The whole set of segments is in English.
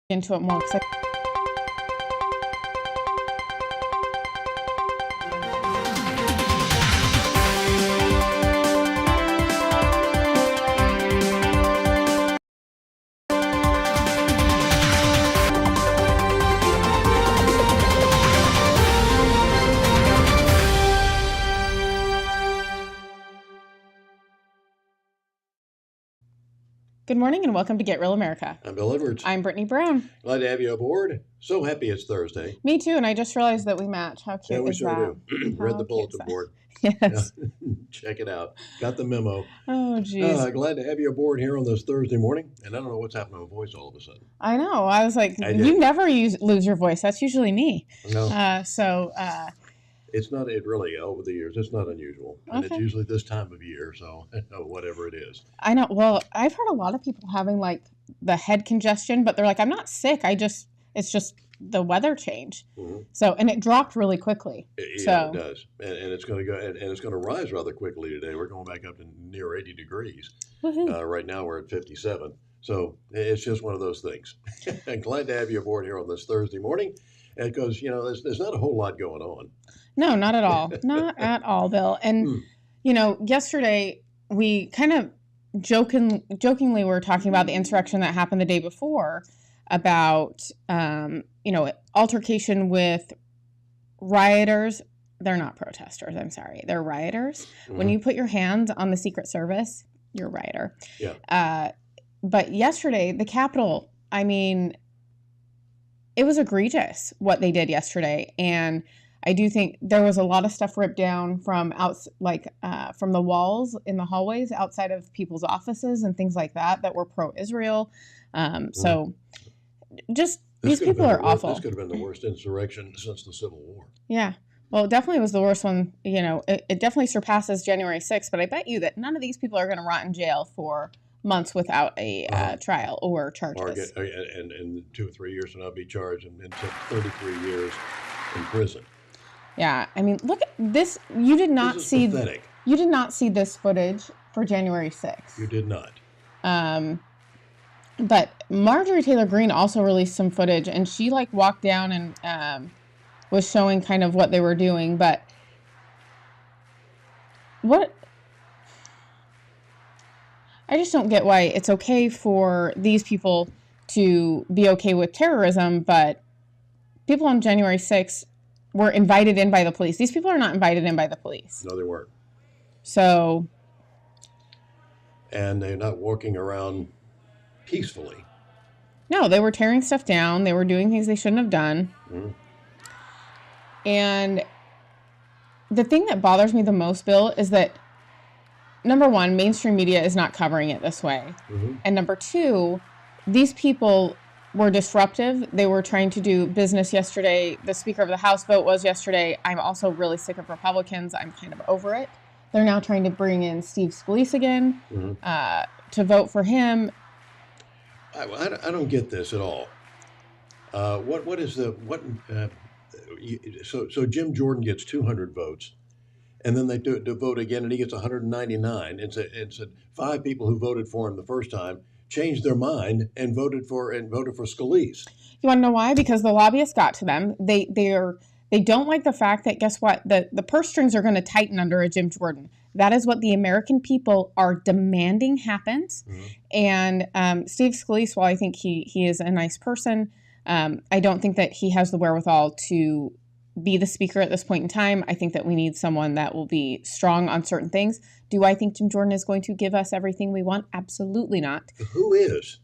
into it more. Good morning and welcome to Get Real America. I'm Bill Edwards. I'm Brittany Brown. Glad to have you aboard. So happy it's Thursday. Me too, and I just realized that we match. How cute we is sure that? do. Read the bulletin board. Yes. Check it out. Got the memo. Oh, geez. Glad to have you aboard here on this Thursday morning. And I don't know what's happened to my voice all of a sudden. I know. I was like, you never lose your voice. That's usually me. No. It's not, it really, over the years, it's not unusual. And It's usually this time of year, so whatever it is. I know. Well, I've heard a lot of people having like the head congestion, but they're like, I'm not sick. It's just the weather change. Mm-hmm. So, and it dropped really quickly. It does. And it's going to go, and it's going to rise rather quickly today. We're going back up to near 80 degrees. Right now we're at 57. So it's just one of those things. I'm glad to have you aboard here on this Thursday morning. Because, there's not a whole lot going on. No, not at all. Not at all, Bill. And, yesterday we kind of jokingly were talking about the insurrection that happened the day before about, altercation with rioters. They're not protesters. I'm sorry. They're rioters. Mm-hmm. When you put your hands on the Secret Service, you're a rioter. Yeah. But yesterday, the Capitol, it was egregious what they did yesterday. And I do think there was a lot of stuff ripped down from from the walls in the hallways outside of people's offices and things like that were pro-Israel. So just these people are awful. This could have been the worst insurrection since the Civil War. Yeah. Well, it definitely was the worst one. It definitely surpasses January 6th. But I bet you that none of these people are going to rot in jail for months without a trial or charges. And 2 or 3 years to not be charged and 33 years in prison. Yeah, look at this. You did not see. Pathetic. You did not see this footage for January 6th. You did not. But Marjorie Taylor Greene also released some footage, and she walked down and was showing kind of what they were doing. But I just don't get why it's okay for these people to be okay with terrorism, but people on January 6th were invited in by the police. These people are not invited in by the police. No, they weren't. So. And they're not walking around peacefully. No, they were tearing stuff down. They were doing things they shouldn't have done. Mm-hmm. And the thing that bothers me the most, Bill, is that, number one, mainstream media is not covering it this way. Mm-hmm. And number two, these people were disruptive. They were trying to do business yesterday. The Speaker of the House vote was yesterday. I'm also really sick of Republicans. I'm kind of over it. They're now trying to bring in Steve Scalise again to vote for him. I don't get this at all. So Jim Jordan gets 200 votes, and then they do vote again, and he gets 199. And said 5 people who voted for him the first time changed their mind and voted for Scalise. You want to know why? Because the lobbyists got to them. They don't like the fact that, guess what? The purse strings are going to tighten under a Jim Jordan. That is what the American people are demanding happens. Mm-hmm. And Steve Scalise, while I think he is a nice person, I don't think that he has the wherewithal to be the speaker at this point in time. I think that we need someone that will be strong on certain things. Do I think Jim Jordan is going to give us everything we want? Absolutely not. Who is?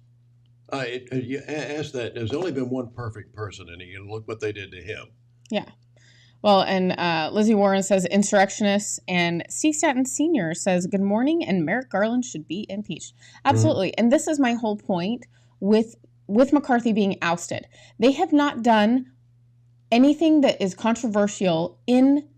You ask that. There's only been one perfect person, and you look what they did to him. Yeah. Well, and Lizzie Warren says insurrectionists, and C. Staten Sr. says good morning, and Merrick Garland should be impeached. Absolutely. Mm-hmm. And this is my whole point with McCarthy being ousted. They have not done anything that is controversial in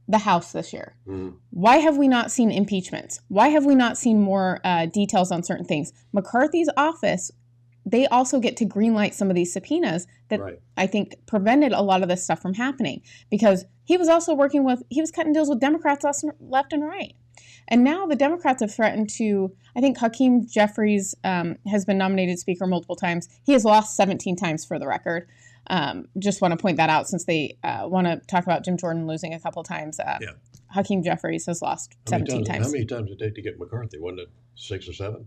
the House this year. Mm. Why have we not seen impeachments? Why have we not seen more details on certain things? McCarthy's office, they also get to greenlight some of these subpoenas that I think prevented a lot of this stuff from happening, because he was also he was cutting deals with Democrats left and right. And now the Democrats have threatened to, I think Hakeem Jeffries has been nominated Speaker multiple times. He has lost 17 times for the record. Just want to point that out since they want to talk about Jim Jordan losing a couple times. Hakeem Jeffries has lost 17 times. How many times did it take to get McCarthy? Wasn't it 6 or 7?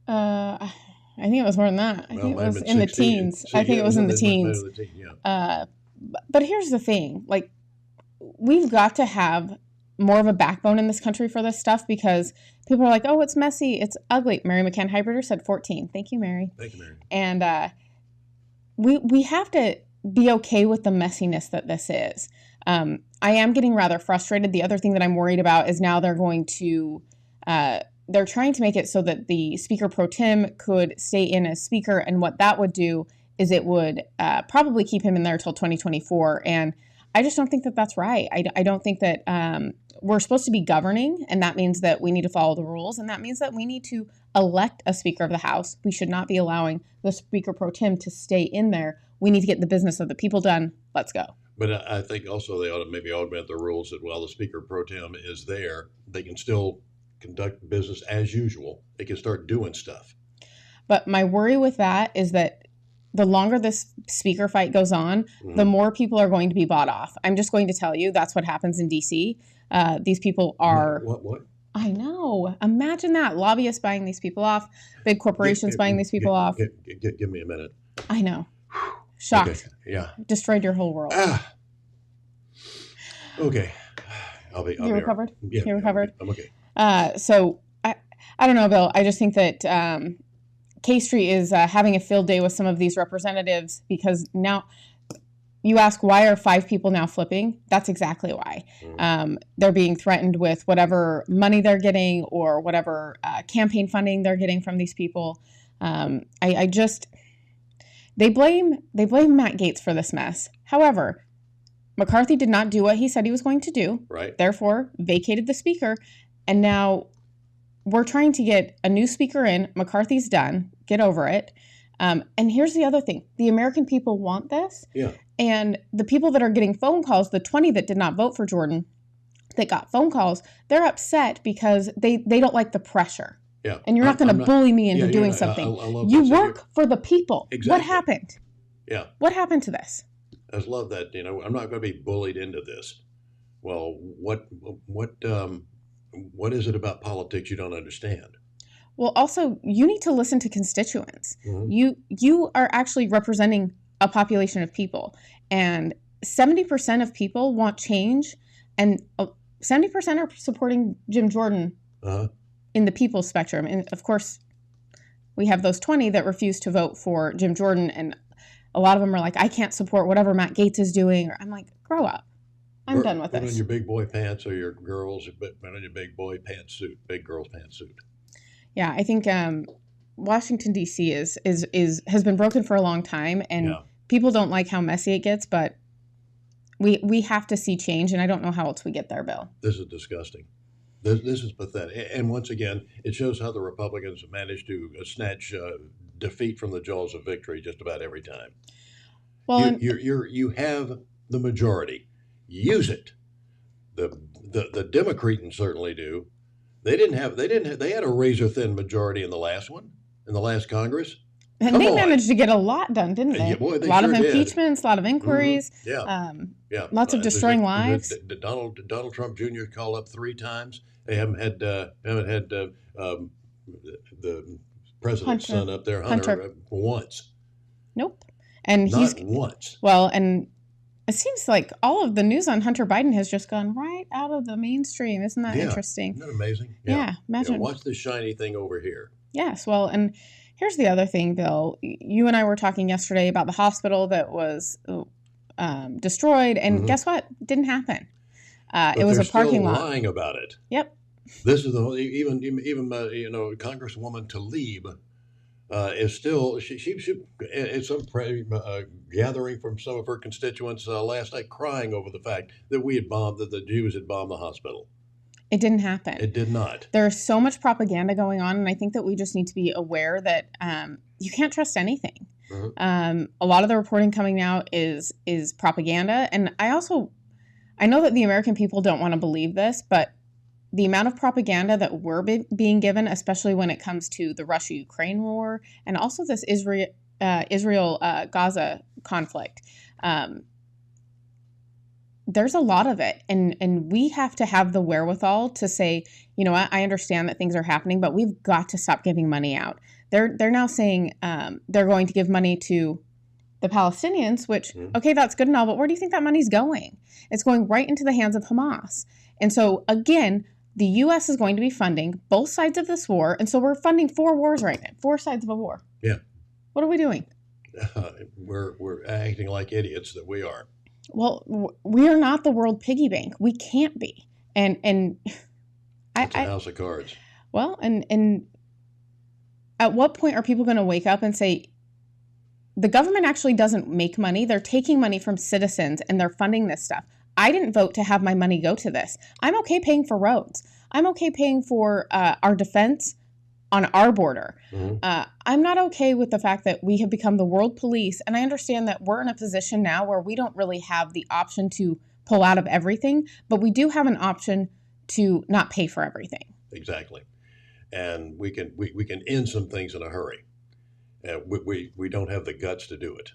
I think it was more than that. I think it was in the teens. I think it was in the teens. But here's the thing. Like, we've got to have more of a backbone in this country for this stuff because people are like, oh, it's messy. It's ugly. Mary McCann Hybrider said 14. Thank you, Mary. Thank you, Mary. And we have to be okay with the messiness that this is. I am getting rather frustrated. The other thing that I'm worried about is now they're going to they're trying to make it so that the Speaker Pro Tem could stay in as Speaker, and what that would do is it would probably keep him in there till 2024, and I just don't think that that's right. I don't think that we're supposed to be governing, and that means that we need to follow the rules, and that means that we need to elect a Speaker of the House. We should not be allowing the Speaker Pro Tem to stay in there. We need to get the business of the people done. Let's go. But I think also they ought to maybe augment the rules that while the Speaker Pro Tem is there, they can still conduct business as usual. They can start doing stuff. But my worry with that is that the longer this speaker fight goes on, the more people are going to be bought off. I'm just going to tell you that's what happens in D.C. These people are... What? I know. Imagine that. Lobbyists buying these people off. Big corporations buying these people off. Give me a minute. I know. Shocked. Okay. Yeah. Destroyed your whole world. Okay. You recovered? Yeah. You recovered? I'm okay. So I don't know, Bill. I just think that K Street is having a field day with some of these representatives because now you ask, why are 5 people now flipping? That's exactly why. They're being threatened with whatever money they're getting or whatever campaign funding they're getting from these people. They blame Matt Gaetz for this mess. However, McCarthy did not do what he said he was going to do. Right. Therefore, vacated the speaker. And now we're trying to get a new speaker in. McCarthy's done. Get over it. And here's the other thing. The American people want this. Yeah. And the people that are getting phone calls, the 20 that did not vote for Jordan, that got phone calls, they're upset because they don't like the pressure. Yeah. And you're not going to bully me into doing something. You work for the people. Exactly. What happened? Yeah. What happened to this? I just love that. I'm not going to be bullied into this. Well, what is it about politics you don't understand? Well, also, you need to listen to constituents. You are actually representing a population of people, and 70% of people want change, and 70% are supporting Jim Jordan in the people's spectrum. And of course, we have those 20 that refuse to vote for Jim Jordan, and a lot of them are like, I can't support whatever Matt Gaetz is doing. Or I'm like, grow up. I'm done with this. Put on your big boy pants, or your girls, put on your big boy pantsuit, big girl's pantsuit. Yeah, I think Washington D.C. has been broken for a long time, and people don't like how messy it gets. But we have to see change, and I don't know how else we get there, Bill. This is disgusting. This is pathetic. And once again, it shows how the Republicans managed to snatch defeat from the jaws of victory just about every time. Well, you have the majority. Use it. The Democrats certainly do. They had a razor thin majority in the last one, in the last Congress. And they managed to get a lot done, didn't they? Yeah, boy, they a lot sure of impeachments, a lot of inquiries. Lots of destroying lives. Donald Trump Jr. called up 3 times. They haven't had the president's son up there, Hunter. Once. Nope. And Not once. Well, and it seems like all of the news on Hunter Biden has just gone right out of the mainstream. Isn't that interesting? Isn't that amazing? Yeah. Imagine. Watch this shiny thing over here. Yes. Well, and here's the other thing, Bill. You and I were talking yesterday about the hospital that was destroyed, and guess what? Didn't happen. It was a parking lot. Lying about it. Yep. This is the whole, even Congresswoman Tlaib is still she in some gathering from some of her constituents last night crying over the fact that the Jews had bombed the hospital. It didn't happen. It did not. There's so much propaganda going on, and I think that we just need to be aware that you can't trust anything. A lot of the reporting coming out is propaganda, and I know that the American people don't want to believe this, but the amount of propaganda that we're being given, especially when it comes to the Russia-Ukraine war and also this Israel-Gaza conflict, there's a lot of it. And we have to have the wherewithal to say, you know what, I understand that things are happening, but we've got to stop giving money out. They're now saying they're going to give money to the Palestinians, which, okay, that's good and all, but where do you think that money's going? It's going right into the hands of Hamas. And so, again, the U.S. is going to be funding both sides of this war. And so we're funding 4 wars right now, 4 sides of a war. Yeah. What are we doing? We're acting like idiots that we are. Well, we are not the world piggy bank. We can't be. And it's a house of cards. Well, and at what point are people going to wake up and say, the government actually doesn't make money. They're taking money from citizens and they're funding this stuff. I didn't vote to have my money go to this. I'm okay paying for roads. I'm okay paying for our defense on our border. I'm not okay with the fact that we have become the world police. And I understand that we're in a position now where we don't really have the option to pull out of everything, but we do have an option to not pay for everything. Exactly. And we can end some things in a hurry. We don't have the guts to do it.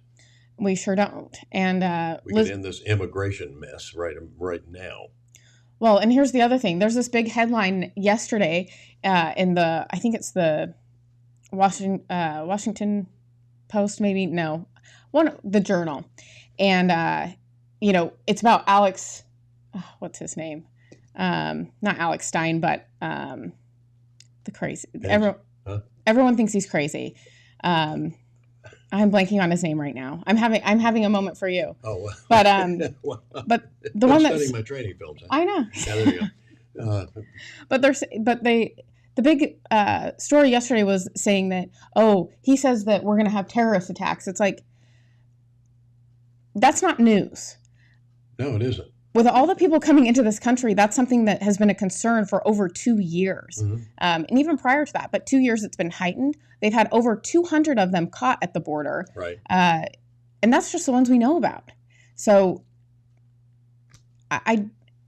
We sure don't. And we can end this immigration mess right now. Well, and here's the other thing. There's this big headline yesterday in I think it's the Washington Post, maybe? No. The Journal. And, it's about Alex, what's his name? Not Alex Stein, but the crazy. Everyone thinks he's crazy. I'm blanking on his name right now. I'm having a moment for you. Oh, but but the one that's studying my training films. I know. Yeah, there you go. The big story yesterday was saying that, he says that we're going to have terrorist attacks. It's like, that's not news. No, it isn't. With all the people coming into this country, that's something that has been a concern for over 2 years. And even prior to that, but 2 years it's been heightened. They've had over 200 of them caught at the border. Right. And that's just the ones we know about. So,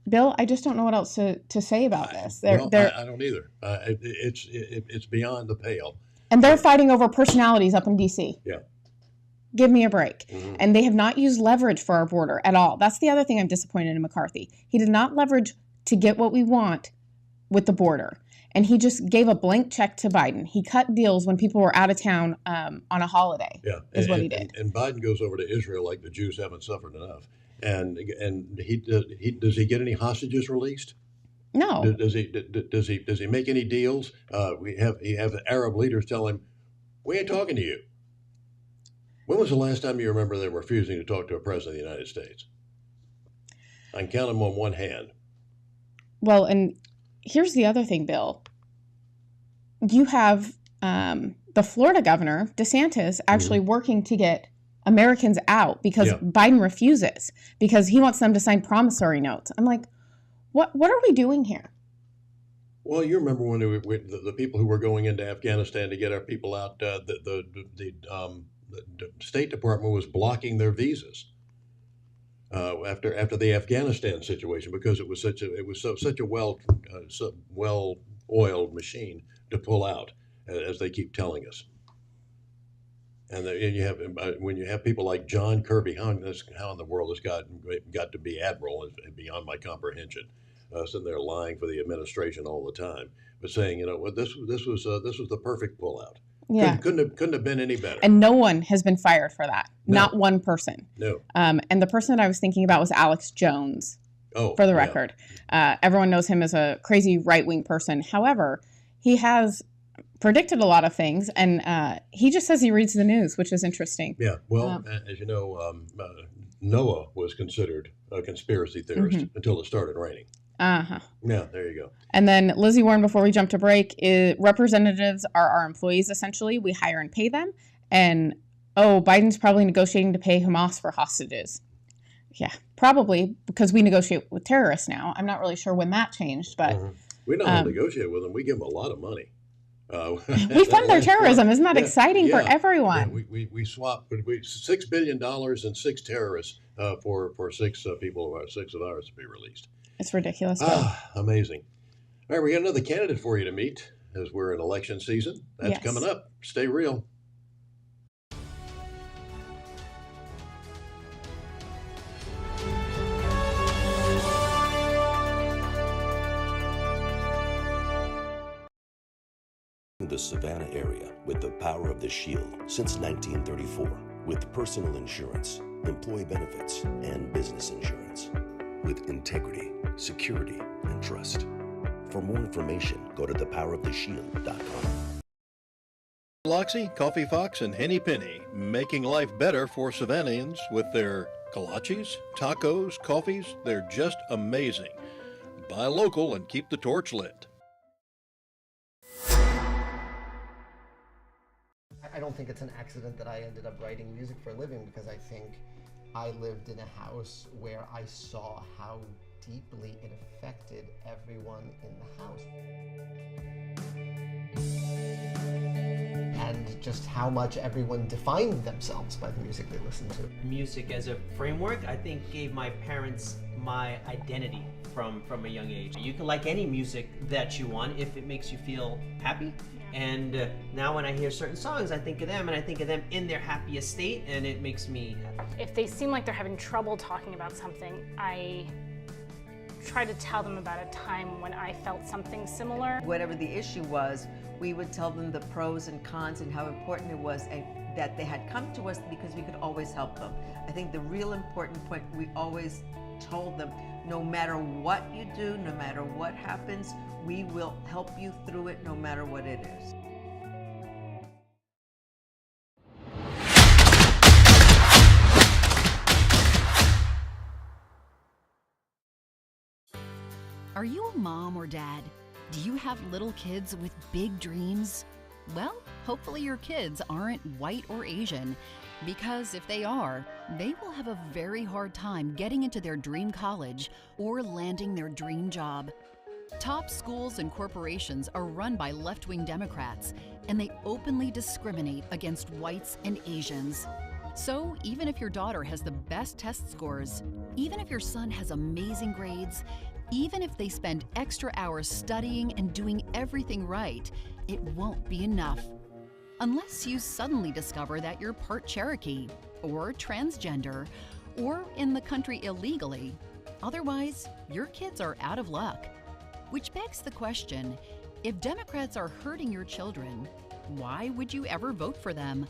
Bill, I just don't know what else to say about this. I don't either. It's beyond the pale. And they're fighting over personalities up in D.C. Yeah. Give me a break. And they have not used leverage for our border at all. That's the other thing I'm disappointed in McCarthy. He did not leverage to get what we want with the border. And he just gave a blank check to Biden. He cut deals when people were out of town on a holiday. Yeah, what he did. And Biden goes over to Israel like the Jews haven't suffered enough. And does he get any hostages released? No. Does he make any deals? You have the Arab leaders tell him, "We ain't talking to you." When was the last time you remember them refusing to talk to a president of the United States? I can count them on one hand. Well, and here's the other thing, Bill. You have the Florida governor, DeSantis, actually working to get Americans out because Biden refuses, because he wants them to sign promissory notes. I'm like, what are we doing here? Well, you remember when the people who were going into Afghanistan to get our people out, the State Department was blocking their visas after the Afghanistan situation, because it was such a well-oiled machine to pull out, as they keep telling us. And when you have people like John Kirby, how in the world has got to be admiral is beyond my comprehension. Sitting there lying for the administration all the time, but saying, this was the perfect pullout. Yeah, couldn't have been any better. And no one has been fired for that. No. Not one person. No. And the person that I was thinking about was Alex Jones. Oh, for the record, everyone knows him as a crazy right-wing person. However, he has predicted a lot of things, and he just says he reads the news, which is interesting. Yeah. Well, as you know, Noah was considered a conspiracy theorist until it started raining. Uh-huh. Yeah, there you go. And then Lizzie Warren, before we jump to break, representatives are our employees, essentially. We hire and pay them. And, Biden's probably negotiating to pay Hamas for hostages. Yeah, probably, because we negotiate with terrorists now. I'm not really sure when that changed, but... We don't negotiate with them. We give them a lot of money. We fund their terrorism. Isn't that exciting for everyone? Yeah, we swap $6 billion and 6 terrorists for 6 people, 6 of ours to be released. It's ridiculous. Amazing. All right, we got another candidate for you to meet as we're in election season. That's coming Yes. up. Stay real. The Savannah area with the power of the Shield since 1934, with personal insurance, employee benefits, and business insurance, with integrity, security, and trust. For more information, go to thepoweroftheshield.com. Loxy, Coffee Fox, and Henny Penny, making life better for Savannahans with their kolaches, tacos, coffees. They're just amazing. Buy local and keep the torch lit. I don't think it's an accident that I ended up writing music for a living, because I think I lived in a house where I saw how deeply it affected everyone in the house. And just how much everyone defined themselves by the music they listened to. Music as a framework, I think, gave my parents my identity from a young age. You can like any music that you want if it makes you feel happy. And now when I hear certain songs, I think of them, and I think of them in their happiest state, and it makes me happy. If they seem like they're having trouble talking about something, I try to tell them about a time when I felt something similar. Whatever the issue was, we would tell them the pros and cons and how important it was, and that they had come to us because we could always help them. I think the real important point, we always told them, no matter what you do, no matter what happens, we will help you through it no matter what it is. Are you a mom or dad? Do you have little kids with big dreams? Well, hopefully your kids aren't white or Asian, because if they are, they will have a very hard time getting into their dream college or landing their dream job. Top schools and corporations are run by left-wing Democrats, and they openly discriminate against whites and Asians. So even if your daughter has the best test scores, even if your son has amazing grades, even if they spend extra hours studying and doing everything right, it won't be enough. Unless you suddenly discover that you're part Cherokee, or transgender, or in the country illegally. Otherwise, your kids are out of luck. Which begs the question, if Democrats are hurting your children, why would you ever vote for them?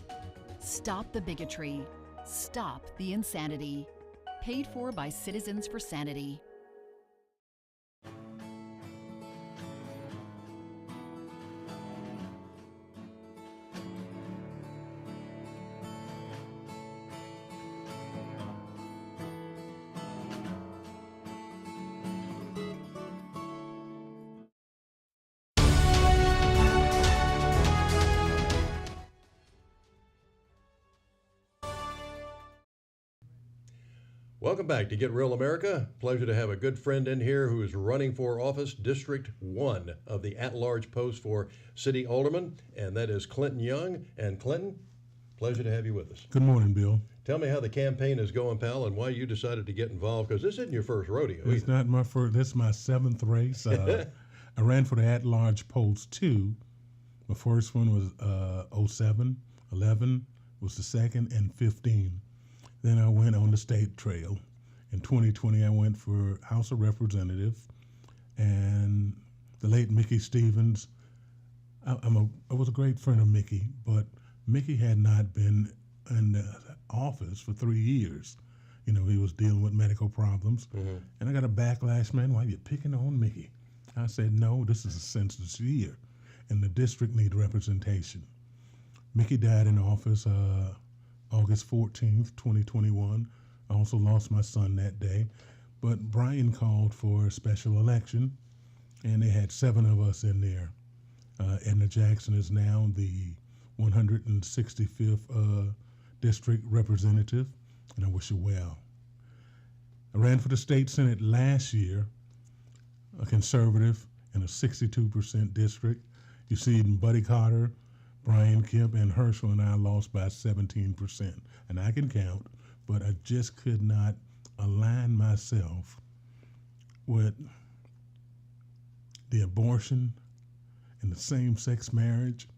Stop the bigotry. Stop the insanity. Paid for by Citizens for Sanity. Welcome back to Get Real America. Pleasure to have a good friend in here who is running for office, District 1 of the at-large post for City Alderman, and that is Clinton Young. And Clinton, pleasure to have you with us. Good morning, Bill. Tell me how the campaign is going, pal, and why you decided to get involved, because this isn't your first rodeo. It's not my first, this is my seventh race. I ran for the at-large post 2. My first one was 07, 11 was the second, and 15. Then I went on the state trail. In 2020, I went for House of Representatives, and the late Mickey Stevens. I was a great friend of Mickey, but Mickey had not been in the office for 3 years. You know, he was dealing with medical problems, and I got a backlash, man, why are you picking on Mickey? I said, no, this is a census year, and the district need representation. Mickey died in office August 14th, 2021. I also lost my son that day. But Brian called for a special election, and they had 7 of us in there. Edna Jackson is now the 165th district representative, and I wish her well. I ran for the state senate last year, a conservative in a 62% district. You see Buddy Carter, Brian Kemp, and Herschel and I lost by 17%. And I can count, but I just could not align myself with the abortion and the same-sex marriage,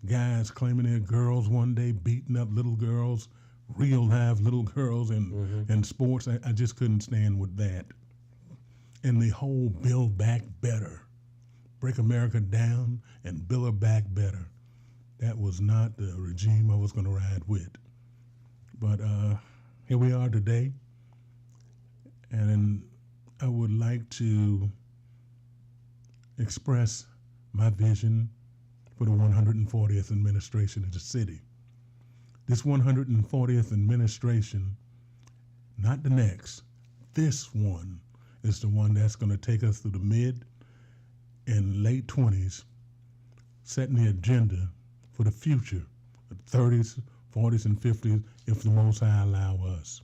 guys claiming they're girls one day, beating up little girls, real live little girls in sports. I just couldn't stand with that. And the whole Build Back Better, break America down and build her back better. That was not the regime I was going to ride with. But here we are today, and I would like to express my vision for the 140th administration of the city. This 140th administration, not the next, this one is the one that's going to take us through the mid and late 20s, setting the agenda for the future, the 30s, 40s, and 50s, if the Most High allow us.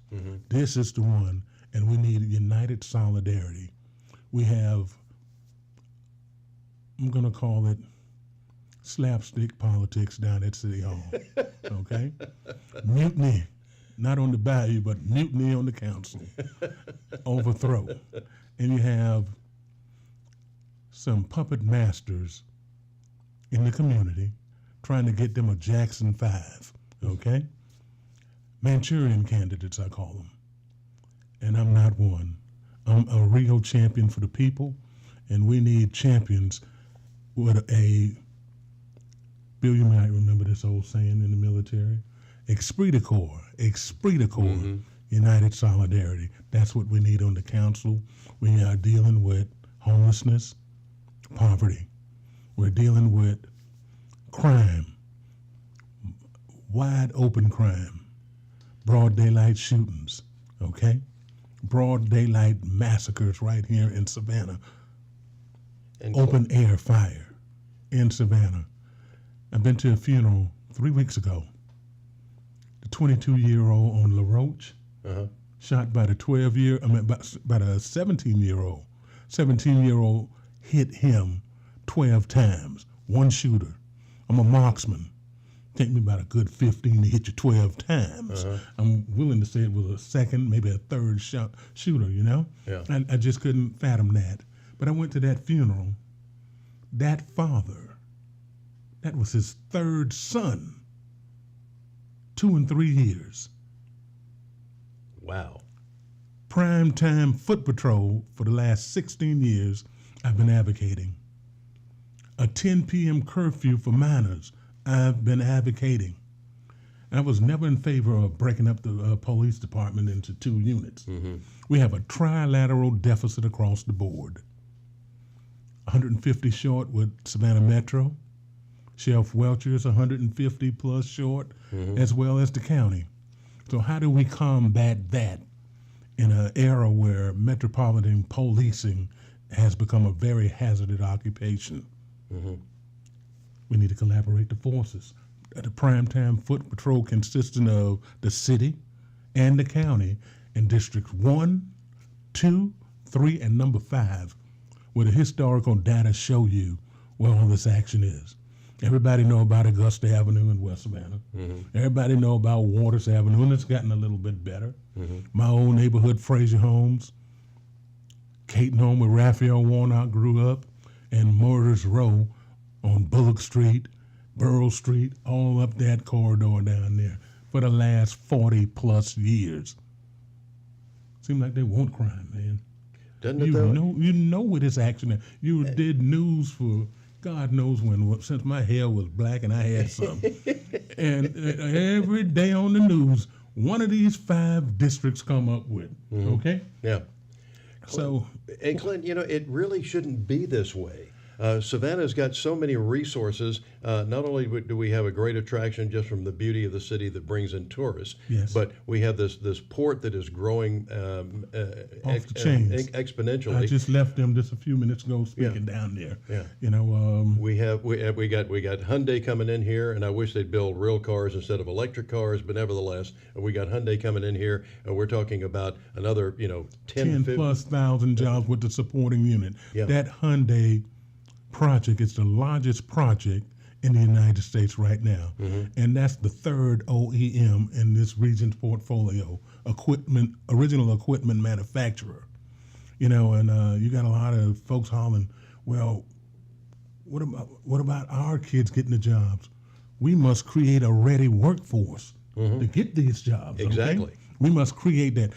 This is the one, and we need united solidarity. We have, I'm going to call it slapstick politics down at City Hall, okay? Mutiny, not on the bayou, but mutiny on the council. Overthrow. And you have some puppet masters in the community trying to get them a Jackson 5, okay? Manchurian candidates, I call them. And I'm not one. I'm a real champion for the people, and we need champions with a, Bill, you might remember this old saying in the military, esprit de corps, united solidarity. That's what we need on the council. We are dealing with homelessness, poverty. We're dealing with crime, wide open crime, broad daylight shootings, okay? Broad daylight massacres right here in Savannah. And open air fire in Savannah. I've been to a funeral 3 weeks ago. The 22-year-old on LaRoche, shot by the by the 17-year-old. 17-year-old hit him 12 times. One shooter. I'm a marksman. Take me about a good 15 to hit you 12 times. I'm willing to say it was a second, maybe a third shooter, you know? Yeah. I just couldn't fathom that. But I went to that funeral. That father, that was his third son, 2 and 3 years. Wow. Primetime foot patrol for the last 16 years I've been advocating. A 10 p.m. curfew for minors I've been advocating. I was never in favor of breaking up the police department into 2 units. We have a trilateral deficit across the board. 150 short with Savannah Metro. Sheriff Welcher is 150 plus short, as well as the county. So how do we combat that in an era where metropolitan policing has become a very hazardous occupation? We need to collaborate the forces. The primetime foot patrol consisting of the city and the county in Districts 1, 2, 3, and number 5, where the historical data show you where all this action is. Everybody know about Augusta Avenue in West Savannah. Everybody know about Waters Avenue, and it's gotten a little bit better. My old neighborhood, Fraser Homes, Caton Home where Raphael Warnock grew up, and Murders Row on Bullock Street, Burrow Street, all up that corridor down there for the last 40 plus years. Seems like they want crime, man. Doesn't it though? You know with this action. You did news for God knows when, since my hair was black and I had some. And every day on the news, one of these 5 districts come up with, okay? Yeah. So, and Clint, you know, it really shouldn't be this way. Savannah's got so many resources. Not only do we have a great attraction just from the beauty of the city that brings in tourists, but we have this port that is growing off the chains. Exponentially. I just left them just a few minutes ago speaking down there. Yeah. You know, we got Hyundai coming in here, and I wish they'd build real cars instead of electric cars. But nevertheless, we got Hyundai coming in here, and we're talking about another 10 plus thousand jobs with the supporting unit. Yeah. That Hyundai project is the largest project in the United States right now, and that's the 3rd OEM in this region's portfolio, original equipment manufacturer. You know, and you got a lot of folks hollering, Well, what about our kids getting the jobs? We must create a ready workforce to get these jobs. Exactly. Okay? We must create that.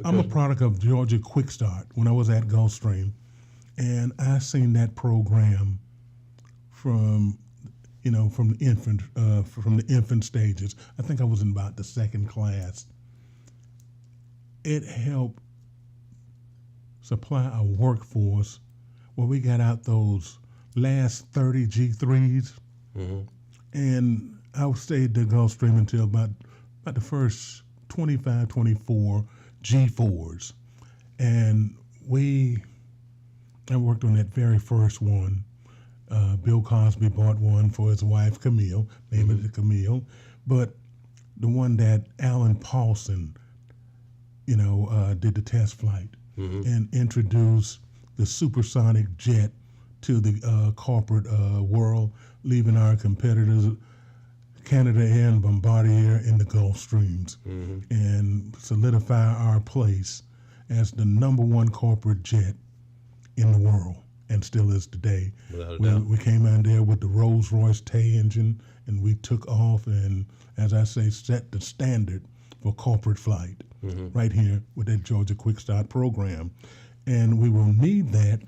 I'm a product of Georgia Quick Start when I was at Gulfstream, and I seen that program from the infant stages. I think I was in about the second class. It helped supply a workforce where we got out those last 30 G3s, and I stayed at Gulfstream until about the first 25, 24 G4s, and I worked on that very first one. Bill Cosby bought one for his wife Camille, named it Camille, but the one that Alan Paulson, did the test flight and introduced the supersonic jet to the corporate world, leaving our competitors, Canada and Bombardier, in the Gulf Streams, and solidify our place as the number one corporate jet in the world, and still is today. Without a doubt. We came out there with the Rolls-Royce Tay engine, and we took off and, as I say, set the standard for corporate flight right here with that Georgia Quick Start program. And we will need that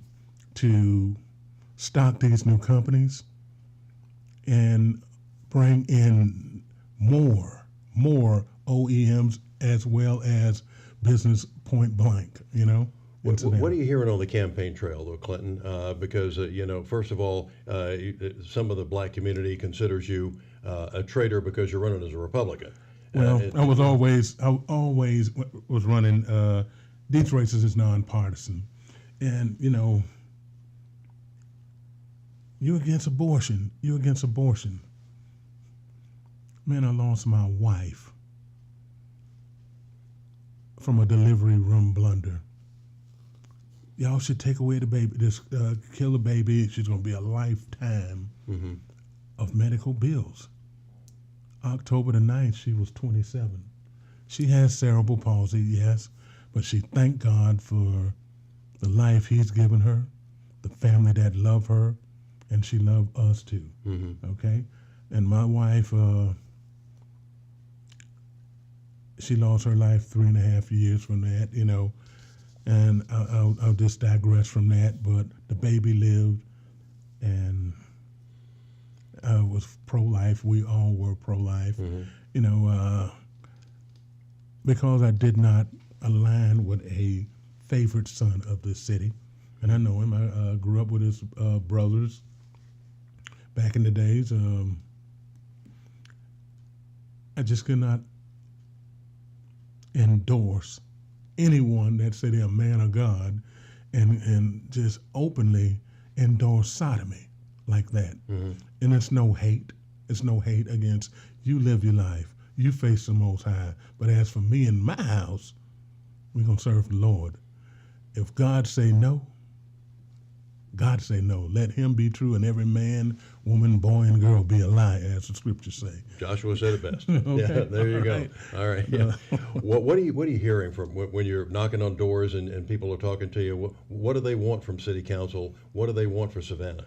to stock these new companies and bring in more OEMs as well as business point blank, What are you hearing on the campaign trail, though, Clinton? Because, first of all, some of the black community considers you a traitor because you're running as a Republican. Well, I always was running. These races is nonpartisan, and you're against abortion. You're against abortion. Man, I lost my wife from a delivery room blunder. Y'all should take away the baby. Kill the baby. She's going to be a lifetime of medical bills. October the 9th, she was 27. She has cerebral palsy, yes, but she thanked God for the life He's given her, the family that love her, and she loved us too. Okay, and my wife, she lost her life 3.5 years from that, and I'll just digress from that. But the baby lived, and I was pro-life. We all were pro-life, because I did not align with a favorite son of the city. And I know him. I grew up with his brothers back in the days. I just could not endorse anyone that said they're a man of God and just openly endorse sodomy like that. And it's no hate. It's no hate against you. Live your life. You face the Most High. But as for me and my house, we're going to serve the Lord. If God say no, God say no. Let him be true and every man, woman, boy, and girl be a lie, as the scriptures say. Joshua said it best. Okay. Yeah, there you go. Right. All right. Yeah. What are you hearing from when you're knocking on doors and people are talking to you? What do they want from City Council? What do they want for Savannah?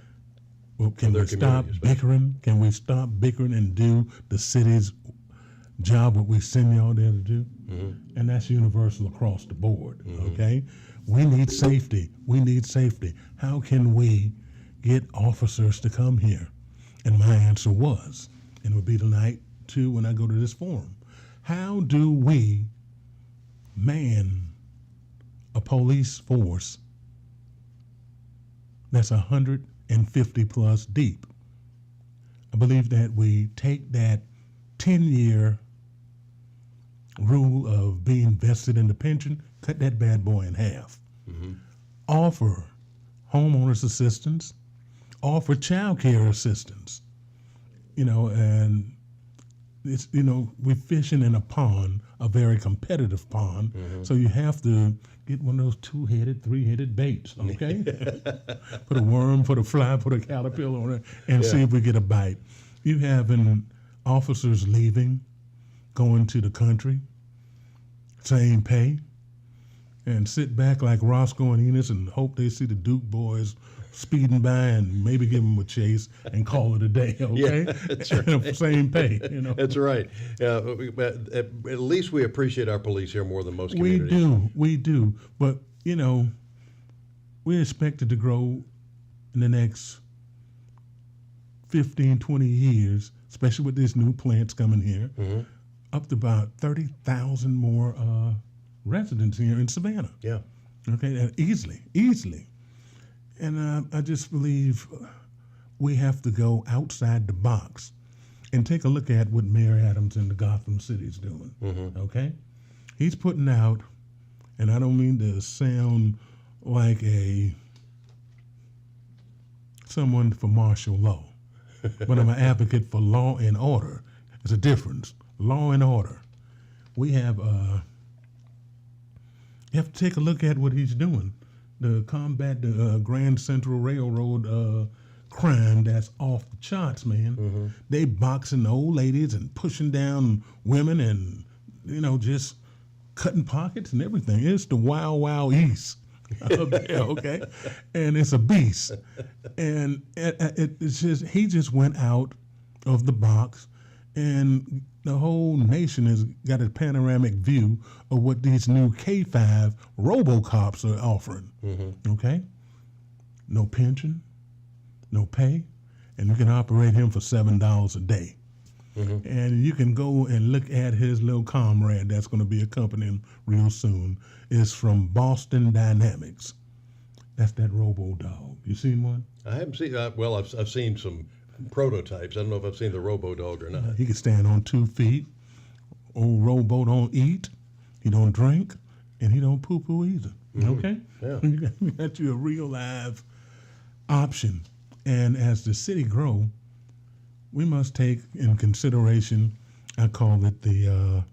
Well, can we stop bickering? Can we stop bickering and do the city's job, what we send y'all there to do? And that's universal across the board, okay? We need safety. We need safety. How can we get officers to come here? And my answer was, and it would be tonight too when I go to this forum, how do we man a police force that's 150 plus deep? I believe that we take that 10-year rule of being vested in the pension, cut that bad boy in half. Offer homeowners assistance, offer child care assistance, and it's, we're fishing in a pond, a very competitive pond, so you have to get one of those 2-headed, 3-headed baits, okay? Put a worm, put a fly, put a caterpillar on it, and see if we get a bite. You having officers leaving, going to the country, same pay, and sit back like Roscoe and Enos and hope they see the Duke boys speeding by and maybe give them a chase and call it a day, okay? Yeah, that's right. Same pay, That's right. But at least we appreciate our police here more than most communities. We do. But, we're expected to grow in the next 15, 20 years, especially with these new plants coming here, up to about 30,000 more residents here in Savannah. Yeah. Okay, easily. And I just believe we have to go outside the box and take a look at what Mayor Adams in the Gotham City is doing. Okay, he's putting out, and I don't mean to sound like someone for martial law, but I'm an advocate for law and order. There's a difference. Law and order. We have you have to take a look at what he's doing to combat the Grand Central Railroad crime that's off the charts, man. They boxing old ladies and pushing down women and, just cutting pockets and everything. It's the Wild Wild East. Okay? And it's a beast. And it's just, he just went out of the box, and the whole nation has got a panoramic view of what these new K5 RoboCops are offering. Okay? No pension, no pay, and you can operate him for $7 a day. And you can go and look at his little comrade that's going to be accompanying him real soon. It's from Boston Dynamics. That's that Robo Dog. You seen one? I haven't seen. Well, I've seen some prototypes. I don't know if I've seen the Robo Dog or not. He can stand on 2 feet. Old Robo don't eat. He don't drink, and he don't poo-poo either. Okay? Yeah. You got you a real live option. And as the city grow, we must take in consideration, I call it the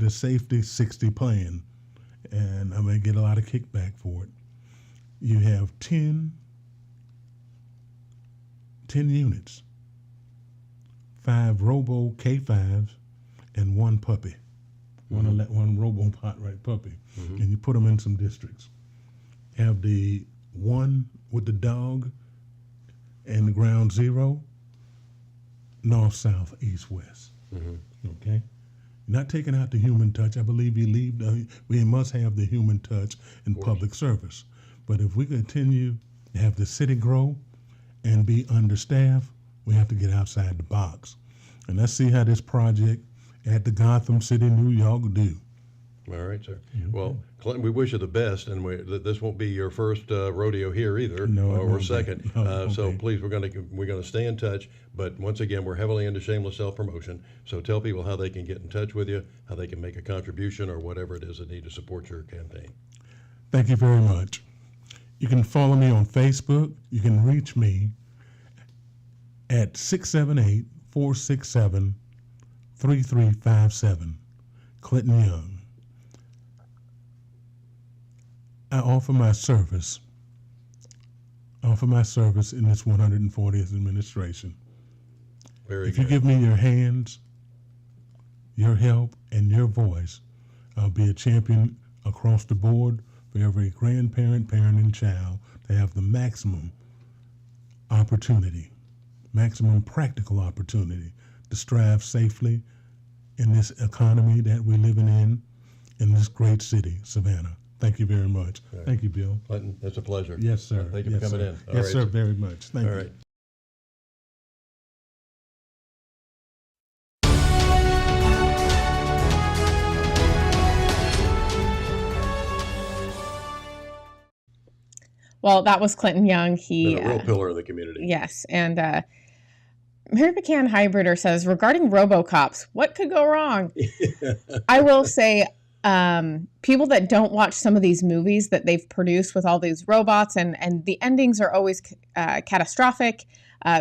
safety 60 plan, and I'm gonna get a lot of kickback for it. You have 10 units, 5 Robo K5s, and 1 puppy, one Robopot puppy, and you put them in some districts. Have the one with the dog and the ground zero, north, south, east, west. Okay? Not taking out the human touch. I believe we must have the human touch in public service. But if we continue to have the city grow and be understaffed, we have to get outside the box. And let's see how this project at the Gotham City, New York do. All right, sir. Well, Clinton, we wish you the best, and this won't be your first rodeo here either, or second. So please, we're gonna stay in touch. But once again, we're heavily into shameless self-promotion. So tell people how they can get in touch with you, how they can make a contribution, or whatever it is they need to support your campaign. Thank you very much. You can follow me on Facebook. You can reach me at 678-467-3357. Clinton Young. I offer my service in this 140th administration. If you give me your hands, your help, and your voice, I'll be a champion across the board for every grandparent, parent, and child to have the maximum opportunity, maximum practical opportunity to strive safely in this economy that we're living in this great city, Savannah. Thank you very much. Right. Thank you, Bill. Clinton, it's a pleasure. Yes, sir. Thank you for coming in. Yes, sir, very much. Thank you. All right. Well, that was Clinton Young. He been a real pillar of the community. Yes, and Mary McCann Hybrider says, regarding RoboCops, what could go wrong? I will say, people that don't watch some of these movies that they've produced with all these robots and the endings are always catastrophic.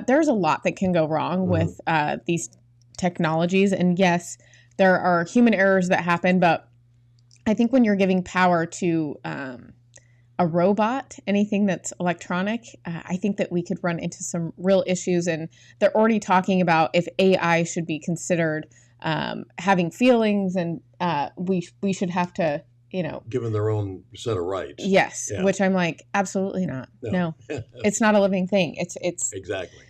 There's a lot that can go wrong with these technologies. And yes, there are human errors that happen, but I think when you're giving power to a robot, anything that's electronic, I think that we could run into some real issues. And they're already talking about if AI should be considered having feelings, and we should have to, given their own set of rights. Yes, yeah. Which I'm like, absolutely not. No. It's not a living thing. It's exactly.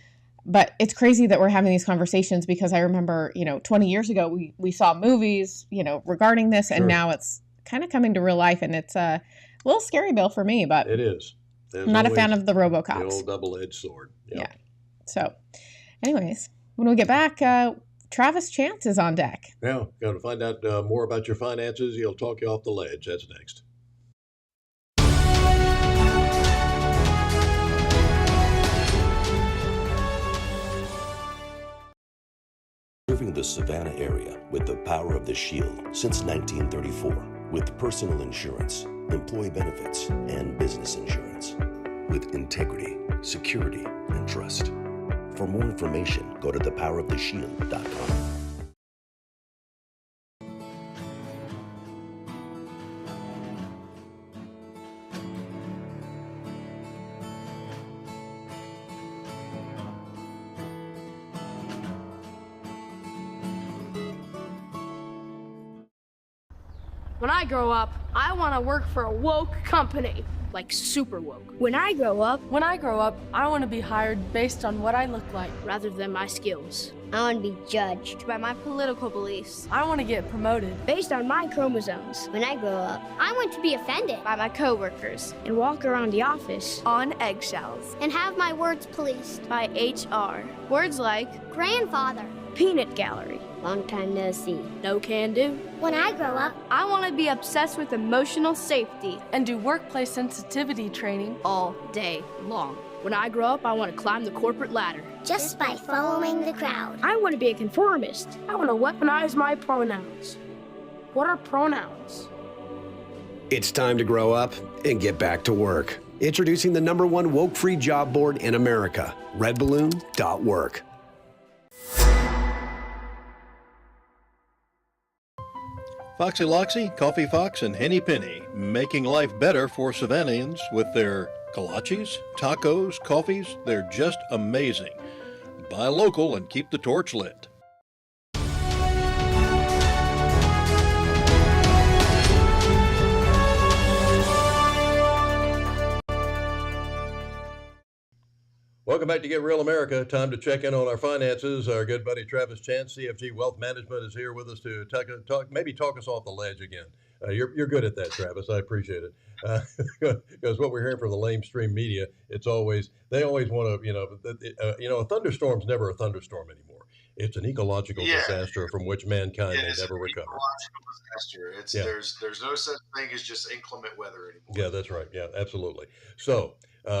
But it's crazy that we're having these conversations, because I remember, 20 years ago we saw movies, regarding this, and now it's kind of coming to real life, and it's a little scary, Bill, for me. But it is. I'm not a fan of the RoboCops. The old double-edged sword. Yep. Yeah. So, anyways, when we get back, Travis Chance is on deck. Yeah, going to find out more about your finances. He'll talk you off the ledge. That's next. Serving the Savannah area with the power of the Shield since 1934, with personal insurance, employee benefits, and business insurance. With integrity, security, and trust. For more information, go to thepoweroftheshield.com. When I grow up, I want to work for a woke company, like super woke. When I grow up, I want to be hired based on what I look like rather than my skills. I want to be judged by my political beliefs. I want to get promoted based on my chromosomes. When I grow up, I want to be offended by my coworkers and walk around the office on eggshells and have my words policed by HR. Words like grandfather, peanut gallery, long time no see, no can do. When I grow up, I want to be obsessed with emotional safety and do workplace sensitivity training all day long. When I grow up, I want to climb the corporate ladder just by following the crowd. I want to be a conformist. I want to weaponize my pronouns. What are pronouns? It's time to grow up and get back to work. Introducing the #1 woke-free job board in America, redballoon.work. Foxy Loxy, Coffee Fox, and Henny Penny, making life better for Savannahans with their kolaches, tacos, coffees. They're just amazing. Buy local and keep the torch lit. Welcome back to Get Real America. Time to check in on our finances. Our good buddy Travis Chance, CFG Wealth Management, is here with us to talk us off the ledge again. You're good at that, Travis. I appreciate it. Because what we're hearing from the lamestream media, they always want to, a thunderstorm's never a thunderstorm anymore. It's an ecological disaster from which mankind may never recover. Ecological disaster. There's no such thing as just inclement weather anymore. Yeah, that's right. Yeah, absolutely. So.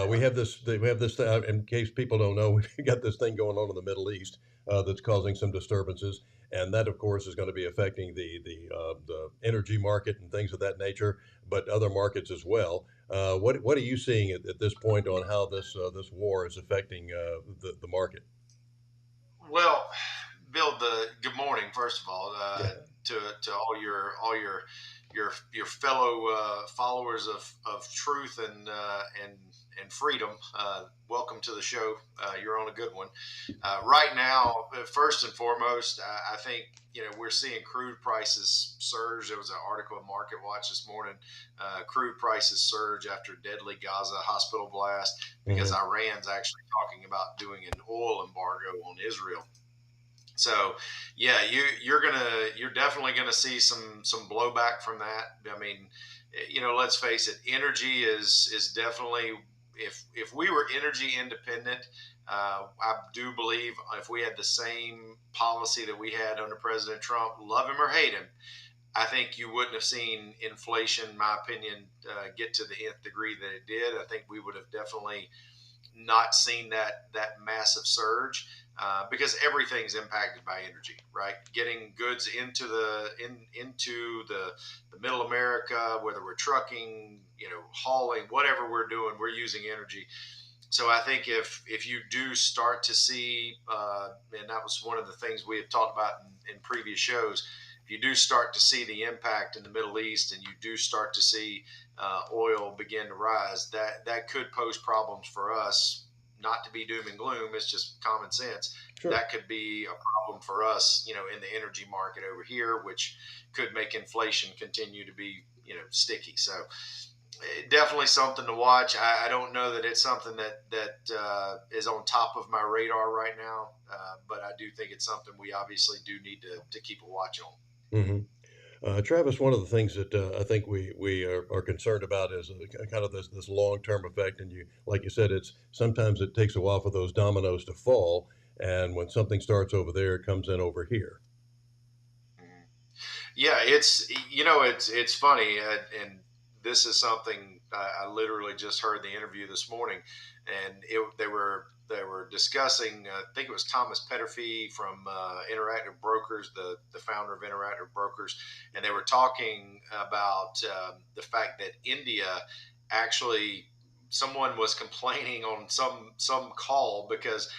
We have this. In case people don't know, we've got this thing going on in the Middle East that's causing some disturbances, and that, of course, is going to be affecting the energy market and things of that nature, but other markets as well. What are you seeing at this point on how this war is affecting the market? Well, Bill, good morning. First of all, to all your fellow followers of truth and freedom, welcome to the show. You're on a good one. Right now, first and foremost, I think we're seeing crude prices surge. There was an article in Market Watch this morning. Crude prices surge after deadly Gaza hospital blast because Iran's actually talking about doing an oil embargo on Israel. So, yeah, you're definitely gonna see some blowback from that. I mean, let's face it, energy is definitely, if we were energy independent, I do believe if we had the same policy that we had under President Trump, love him or hate him, I think you wouldn't have seen inflation, in my opinion, get to the nth degree that it did. I think we would have definitely not seen that massive surge. Because everything's impacted by energy, right? Getting goods into the middle America, whether we're trucking, hauling, whatever we're doing, we're using energy. So I think if you do start to see, and that was one of the things we had talked about in previous shows, if you do start to see the impact in the Middle East and you do start to see oil begin to rise, that could pose problems for us, not to be doom and gloom, it's just common sense. Sure. That could be a problem for us, in the energy market over here, which could make inflation continue to be, sticky. So definitely something to watch. I don't know that it's something that is on top of my radar right now, but I do think it's something we obviously do need to keep a watch on. Mm-hmm. Travis, one of the things that I think we are concerned about is kind of this long-term effect. And like you said, sometimes it takes a while for those dominoes to fall. And when something starts over there, it comes in over here. Yeah, it's funny, and this is something I literally just heard the interview this morning, and they were discussing. I think it was Thomas Petterfee from Interactive Brokers, the founder of Interactive Brokers, and they were talking about the fact that India actually, someone was complaining on some call because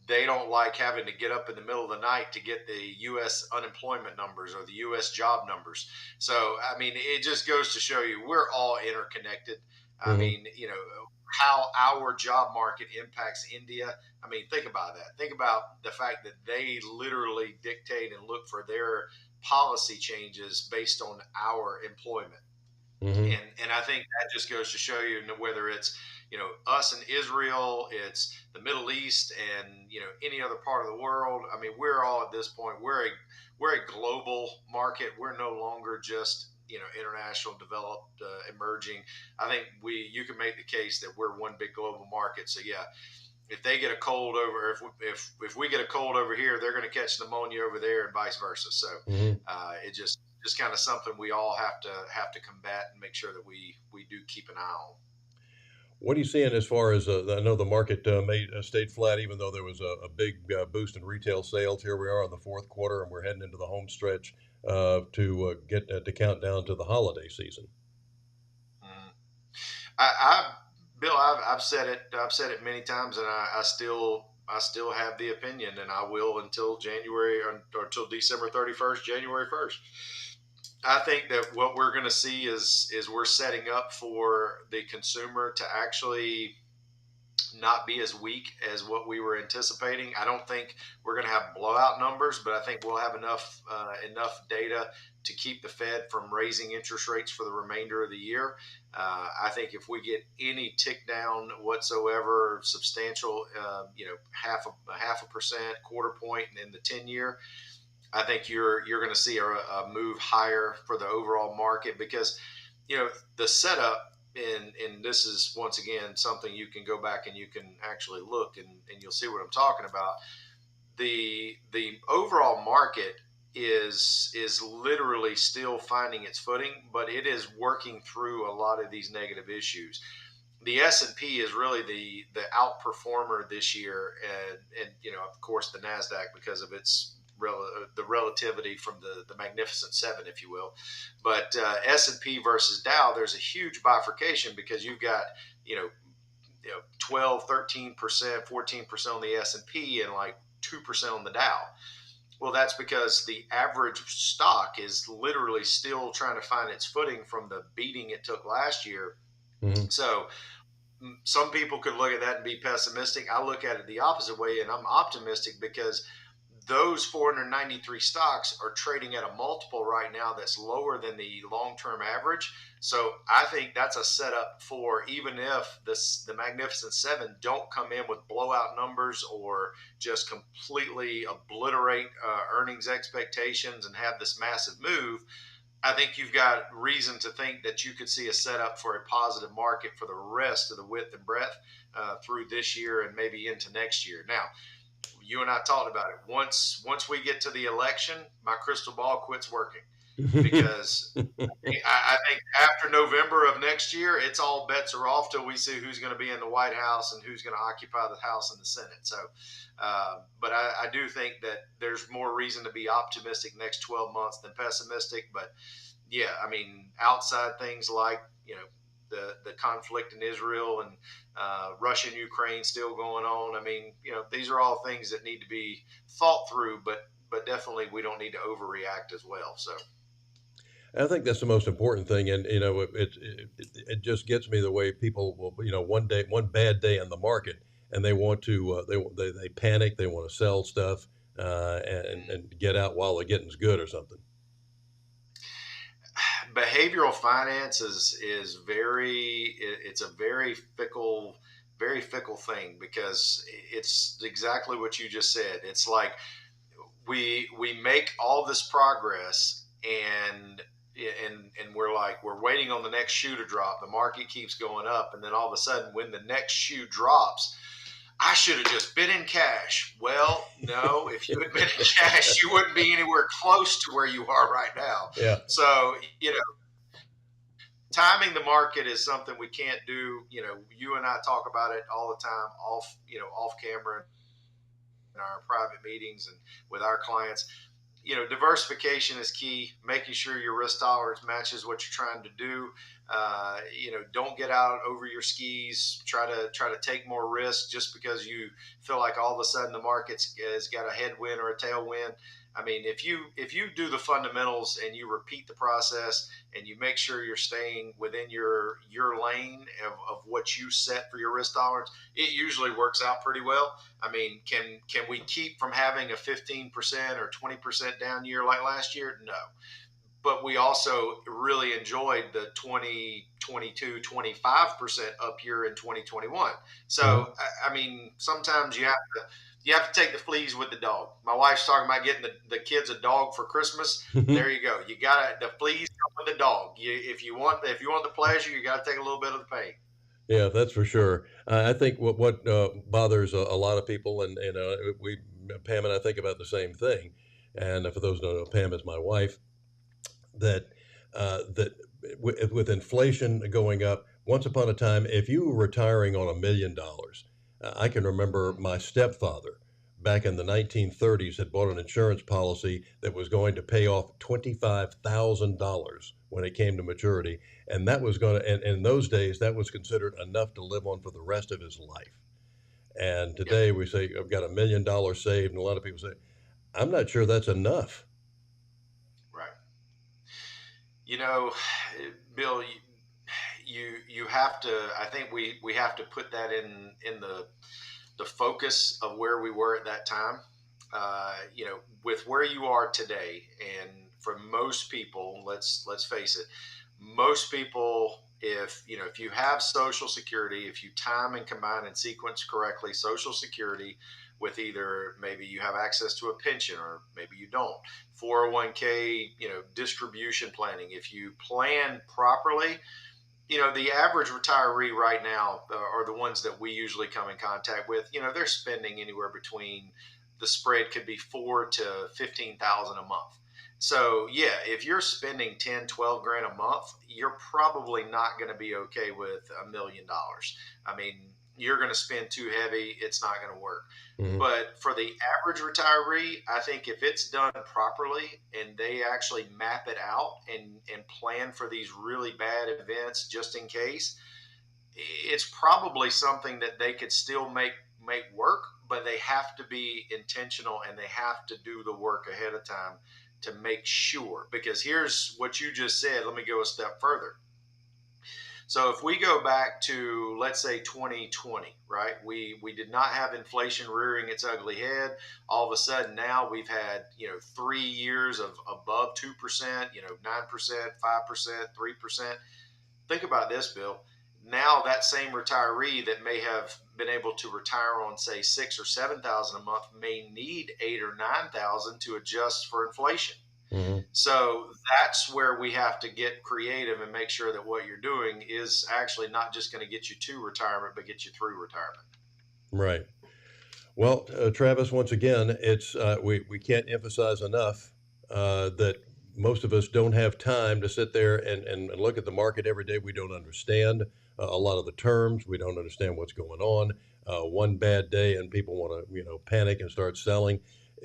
they don't like having to get up in the middle of the night to get the U.S. unemployment numbers or the U.S. job numbers. So, I mean, it just goes to show you we're all interconnected. Mm-hmm. I mean, how our job market impacts India. I mean, think about that. Think about the fact that they literally dictate and look for their policy changes based on our employment. Mm-hmm. And I think that just goes to show you whether it's us and Israel, it's the Middle East, and any other part of the world. I mean, we're all at this point we're a global market. We're no longer just international, developed, emerging. I think you can make the case that we're one big global market. So yeah, if they get a cold over, if we get a cold over here, they're going to catch pneumonia over there, and vice versa. So mm-hmm. It just kind of something we all have to combat and make sure that we do keep an eye on. What are you seeing as far as I know the market stayed flat, even though there was a big boost in retail sales. Here we are in the fourth quarter, and we're heading into the home stretch to get to count down to the holiday season. Bill, I've said it many times, and I still have the opinion, and I will until January or until December 31st, January 1st. I think that what we're going to see is we're setting up for the consumer to actually not be as weak as what we were anticipating. I don't think we're going to have blowout numbers, but I think we'll have enough data to keep the Fed from raising interest rates for the remainder of the year. I think if we get any tick down whatsoever, substantial, half a percent, quarter point in the 10-year, I think you're going to see a move higher for the overall market because, the setup, and this is once again something you can go back and you can actually look and you'll see what I'm talking about. The overall market is literally still finding its footing, but it is working through a lot of these negative issues. The S&P is really the outperformer this year, and of course the NASDAQ because of its the relativity from the Magnificent Seven, if you will. But S&P versus Dow, there's a huge bifurcation because you've got 12, 13%, 14% on the S&P and like 2% on the Dow. Well, that's because the average stock is literally still trying to find its footing from the beating it took last year. Mm-hmm. So some people could look at that and be pessimistic. I look at it the opposite way, and I'm optimistic because those 493 stocks are trading at a multiple right now that's lower than the long-term average. So I think that's a setup for even if the Magnificent Seven don't come in with blowout numbers or just completely obliterate earnings expectations and have this massive move, I think you've got reason to think that you could see a setup for a positive market for the rest of the width and breadth through this year and maybe into next year. Now, you and I talked about it. Once we get to the election, my crystal ball quits working because I think after November of next year, it's all bets are off till we see who's going to be in the White House and who's going to occupy the House and the Senate. So, but I do think that there's more reason to be optimistic next 12 months than pessimistic. But yeah, I mean, outside things like, the conflict in Israel and Russia and Ukraine still going on. I mean, these are all things that need to be thought through, but definitely we don't need to overreact as well. So I think that's the most important thing. And, it just gets me the way people will, one bad day in the market and they want to they panic, they want to sell stuff and get out while the getting's good or something. Behavioral finance is it's a very fickle thing, because it's exactly what you just said. It's like we make all this progress, and we're waiting on the next shoe to drop. The market keeps going up, and then all of a sudden, when the next shoe drops, I should have just been in cash. Well, no, if you had been in cash, you wouldn't be anywhere close to where you are right now. Yeah. So, timing the market is something we can't do. You and I talk about it all the time off camera in our private meetings and with our clients. Diversification is key. Making sure your risk tolerance matches what you're trying to do. Don't get out over your skis. Try to take more risk just because you feel like all of a sudden the market's has got a headwind or a tailwind. I mean, if you do the fundamentals and you repeat the process and you make sure you're staying within your lane of what you set for your risk tolerance, it usually works out pretty well. I mean, can we keep from having a 15% or 20% down year like last year? No. But we also really enjoyed the 20, 22, 25% up year in 2021. So, I mean, sometimes you have to take the fleas with the dog. My wife's talking about getting the kids a dog for Christmas. There you go. You got the fleas come with the dog. If you want the pleasure, you got to take a little bit of the pain. Yeah, that's for sure. I think what bothers a lot of people, and Pam and I think about the same thing. And for those who don't know, Pam is my wife. That with inflation going up, once upon a time, if you were retiring on $1 million, I can remember my stepfather back in the 1930s had bought an insurance policy that was going to pay off $25,000 when it came to maturity. And that was going to, and in those days, that was considered enough to live on for the rest of his life. And today we say, I've got $1 million saved. And a lot of people say, I'm not sure that's enough. Right. Bill, you have to, I think we have to put that in the focus of where we were at that time, with where you are today. And for most people, let's face it, most people, if you have Social Security, if you time and combine and sequence correctly, Social Security with either maybe you have access to a pension or maybe you don't, 401k, distribution planning, if you plan properly, the average retiree right now are the ones that we usually come in contact with. They're spending anywhere between, the spread could be $4,000 to $15,000 a month. So yeah, if you're spending 10, 12 grand a month, you're probably not going to be okay with $1 million. I mean, you're going to spend too heavy. It's not going to work. Mm-hmm. But for the average retiree, I think if it's done properly and they actually map it out and plan for these really bad events just in case, it's probably something that they could still make work, but they have to be intentional and they have to do the work ahead of time to make sure. Because here's what you just said. Let me go a step further. So if we go back to, let's say, 2020, right? We did not have inflation rearing its ugly head. All of a sudden now we've had, 3 years of above 2%, 9%, 5%, 3%. Think about this, Bill. Now that same retiree that may have been able to retire on, say, $6,000 or $7,000 a month may need $8,000 or $9,000 to adjust for inflation. Mm-hmm. So that's where we have to get creative and make sure that what you're doing is actually not just going to get you to retirement, but get you through retirement. Right. Well, Travis, once again, it's we can't emphasize enough that most of us don't have time to sit there and look at the market every day. We don't understand a lot of the terms. We don't understand what's going on. One bad day and people want to panic and start selling.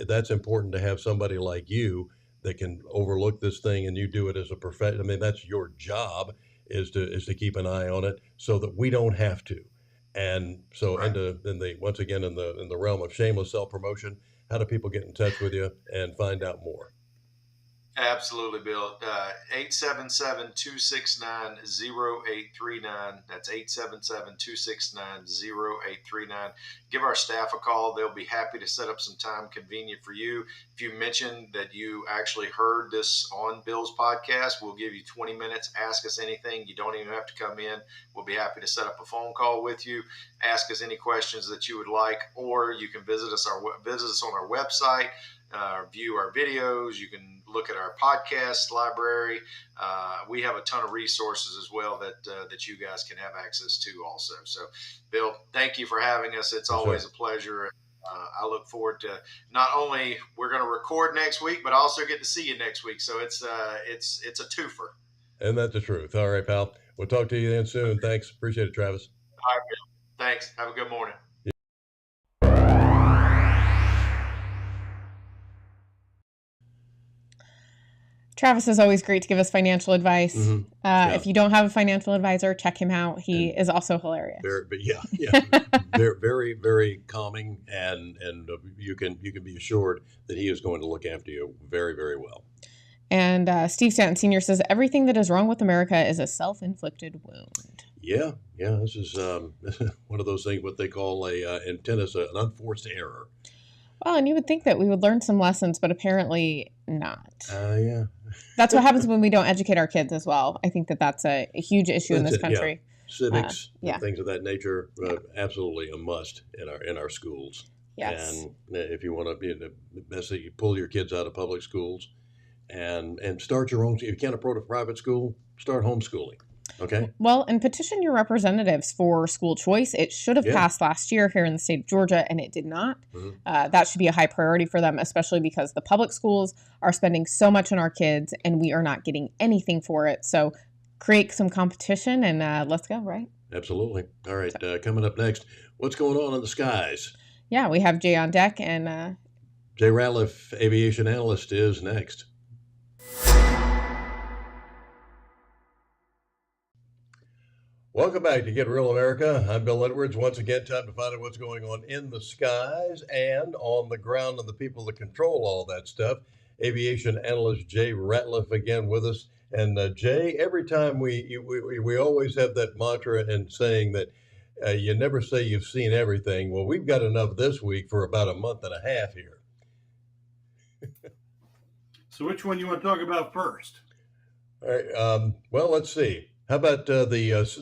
That's important to have somebody like you that can overlook this thing, and you do it as a profession. I mean, that's your job is to keep an eye on it so that we don't have to. And so, right. Once again, in the realm of shameless self-promotion, how do people get in touch with you and find out more? Absolutely, Bill. 877-269-0839. That's 877-269-0839. Give our staff a call. They'll be happy to set up some time convenient for you. If you mention that you actually heard this on Bill's podcast, we'll give you 20 minutes. Ask us anything. You don't even have to come in. We'll be happy to set up a phone call with you. Ask us any questions that you would like, or you can visit us on our website. View our videos. You can look at our podcast library. We have a ton of resources as well that you guys can have access to also. So, Bill, thank you for having us. It's always a pleasure. I look forward to not only we're going to record next week, but I also get to see you next week. So it's a twofer. And that's the truth. All right, pal. We'll talk to you then soon. Thanks. Appreciate it, Travis. All right, Bill. Thanks. Have a good morning. Travis is always great to give us financial advice. If you don't have a financial advisor, check him out. He is also hilarious. Very, very calming, and you can be assured that he is going to look after you very, very well. And Steve Stanton Sr. says, everything that is wrong with America is a self-inflicted wound. Yeah. This is one of those things, what they call in tennis, an unforced error. Well, and you would think that we would learn some lessons, but apparently not. Yeah. That's what happens when we don't educate our kids as well. I think that that's a huge issue in this country. Yeah. Civics, and things of that nature, absolutely a must in our schools. Yes. And if you want to, you pull your kids out of public schools and start your own. If you can't afford a private school, start homeschooling. Okay. Well, and petition your representatives for school choice. It should have passed last year here in the state of Georgia, and it did not. That should be a high priority for them, especially because the public schools are spending so much on our kids, and we are not getting anything for it. So create some competition, and let's go, right? Absolutely. All right. Coming up next, what's going on in the skies? Yeah, we have Jay on deck, and Jay Ratliff, aviation analyst, is next. Welcome back to Get Real America. I'm Bill Edwards. Once again, time to find out what's going on in the skies and on the ground and the people that control all that stuff. Aviation analyst Jay Ratliff again with us. And Jay, every time we always have that mantra and saying that you never say you've seen everything. Well, we've got enough this week for about a month and a half here. So which one you want to talk about first? All right. Well, let's see. How about this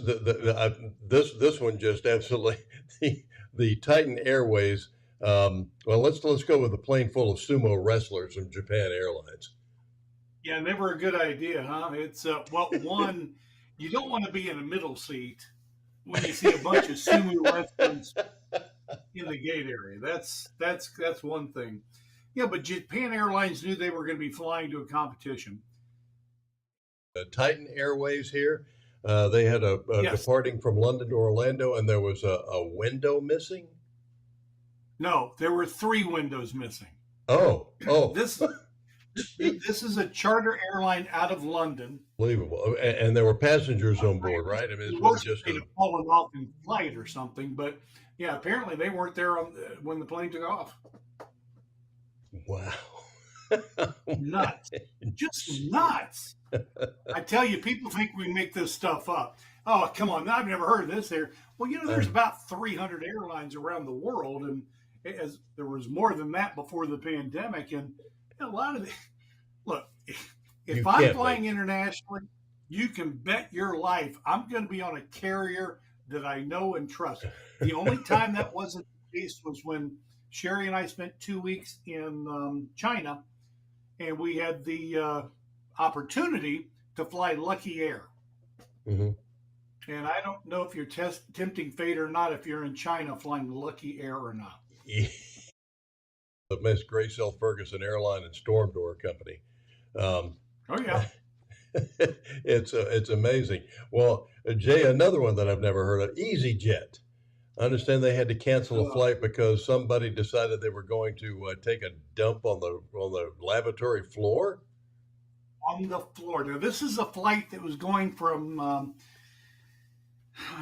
one just absolutely the Titan Airways. Well, let's go with a plane full of sumo wrestlers from Japan Airlines. Yeah, never a good idea, huh? It's one, you don't want to be in a middle seat when you see a bunch of sumo wrestlers in the gate area. That's one thing. Yeah, but Japan Airlines knew they were going to be flying to a competition. Titan Airways here. They had a departing from London to Orlando, and there was a window missing. No, there were 3 windows missing. Oh! This is a charter airline out of London. Unbelievable, and there were passengers on board, right? I mean, it was just fallen off in flight or something, but yeah, apparently they weren't there when the plane took off. Wow! Nuts, just nuts. I tell you, people think we make this stuff up. Oh, come on. I've never heard of this there. Well, there's about 300 airlines around the world, and there was more than that before the pandemic. And a lot of look, if I'm flying internationally, you can bet your life I'm going to be on a carrier that I know and trust. The only time that wasn't the case was when Sherry and I spent 2 weeks in China, and we had the opportunity to fly Lucky Air. Mm-hmm. And I don't know if you're tempting fate or not if you're in China flying Lucky Air or not. The Miss Grace L. Ferguson Airline and Storm Door Company. Oh, yeah. It's amazing. Well, Jay, another one that I've never heard of, EasyJet. I understand they had to cancel a flight because somebody decided they were going to take a dump on the lavatory floor. On the floor. Now, this is a flight that was going from, I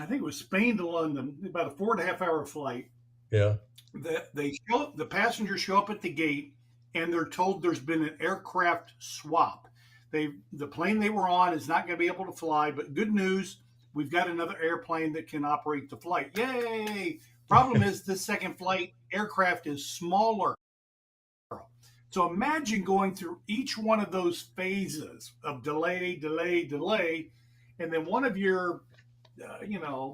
think it was Spain to London, about a 4.5 hour flight. Yeah. The passengers show up at the gate, and they're told there's been an aircraft swap. The plane they were on is not going to be able to fly, but good news, we've got another airplane that can operate the flight. Yay! Problem is, this second flight aircraft is smaller. So imagine going through each one of those phases of delay, and then one of your,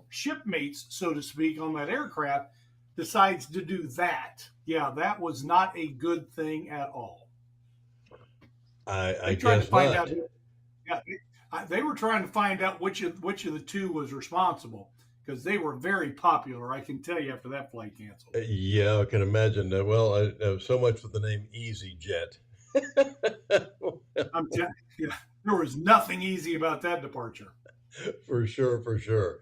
shipmates, so to speak, on that aircraft decides to do that. Yeah, that was not a good thing at all. I tried to find out. Yeah, they were trying to find out which of the two was responsible, because they were very popular, I can tell you, after that flight canceled. Yeah, I can imagine. Well, so much for the name EasyJet. There was nothing easy about that departure. For sure.